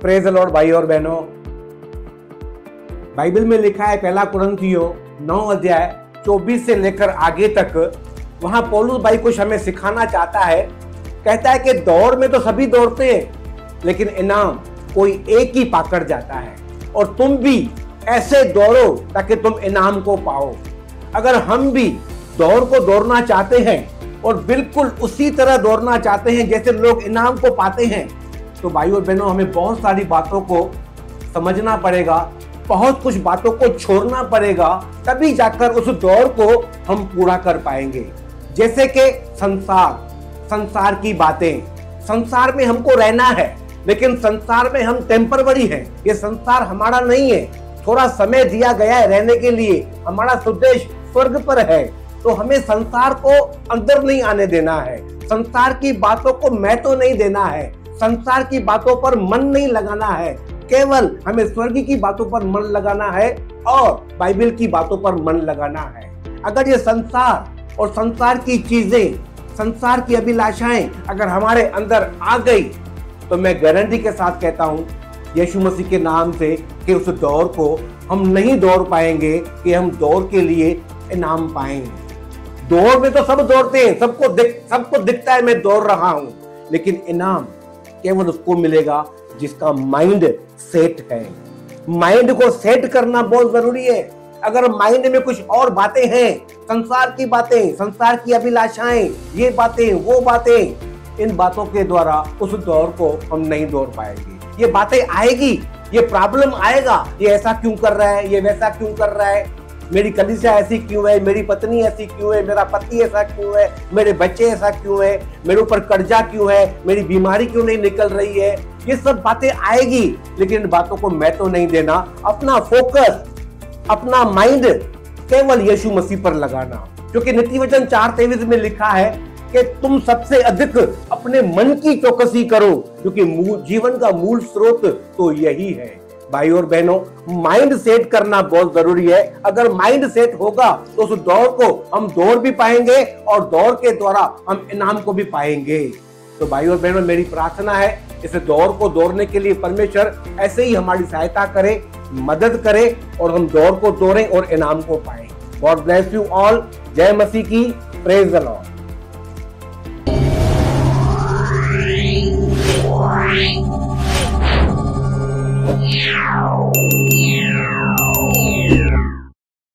Praise the Lord भाई और बहनों। बाइबल में लिखा है पहला कुरिन्थियों 9 अध्याय 24 से लेकर आगे तक, वहां पौलुस भाई कुछ हमें सिखाना चाहता है। कहता है कि दौड़ में तो सभी दौड़ते हैं, लेकिन इनाम कोई एक ही पाकर जाता है, और तुम भी ऐसे दौड़ो ताकि तुम इनाम को पाओ। अगर हम भी दौड़ को दौड़ना चाहते हैं और बिल्कुल उसी तरह दौड़ना चाहते हैं जैसे लोग इनाम को पाते हैं, तो भाइयों और बहनों हमें बहुत सारी बातों को समझना पड़ेगा, बहुत कुछ बातों को छोड़ना पड़ेगा, तभी जाकर उस दौड़ को हम पूरा कर पाएंगे। जैसे कि संसार की बातें, संसार में हमको रहना है, लेकिन संसार में हम टेम्परवरी हैं। ये संसार हमारा नहीं है, थोड़ा समय दिया गया है रहने के लिए। हमारा सुदेश स्वर्ग पर है, तो हमें संसार को अंदर नहीं आने देना है, संसार की बातों को महत्व नहीं देना है, संसार की बातों पर मन नहीं लगाना है। केवल हमें स्वर्ग की बातों पर मन लगाना है और बाइबल की बातों पर मन लगाना है। अगर ये संसार और संसार की चीजें, संसार की अभिलाषाएं अगर हमारे अंदर आ गई, तो मैं गारंटी के साथ कहता हूं यीशु मसीह के नाम से कि उस दौड़ को हम नहीं दौड़ पाएंगे कि हम दौड़ के लिए इनाम पाएंगे। दौड़ में तो सब दौड़ते हैं, सबको दिखता है मैं दौड़ रहा हूं, लेकिन इनाम केवल उसको मिलेगा जिसका माइंड सेट है। माइंड को सेट करना बहुत जरूरी है। अगर माइंड में कुछ और बातें हैं, संसार की बातें, संसार की अभिलाषाएं, ये बातें वो बातें, इन बातों के द्वारा उस दौड़ को हम नहीं दौड़ पाएंगे। ये बातें आएगी, ये प्रॉब्लम आएगा, ये ऐसा क्यों कर रहा है, ये वैसा क्यों कर रहा है, मेरी कलीसिया ऐसी क्यों है, मेरी पत्नी ऐसी क्यों है, मेरा पति ऐसा क्यों है, मेरे बच्चे ऐसा क्यों है, मेरे ऊपर कर्जा क्यों है, मेरी बीमारी क्यों नहीं निकल रही है। ये सब बातें आएगी, लेकिन इन बातों को मैं तो नहीं देना। अपना फोकस, अपना माइंड केवल यीशु मसीह पर लगाना, क्योंकि नीति वचन 4:23 में लिखा है कि तुम सबसे अधिक अपने मन की चौकसी करो, क्योंकि जीवन का मूल स्रोत तो यही है। भाई और बहनों, माइंड सेट करना बहुत जरूरी है। अगर माइंड सेट होगा तो उस दौड़ को हम दौड़ भी पाएंगे और दौड़ के द्वारा हम इनाम को भी पाएंगे। तो भाई और बहनों, मेरी प्रार्थना है इस दौड़ को दौड़ने के लिए परमेश्वर ऐसे ही हमारी सहायता करे, मदद करे और हम दौड़ को दौड़ें और इनाम को पाएं। God bless you all. जय मसीह की। Praise the Lord. Yeah.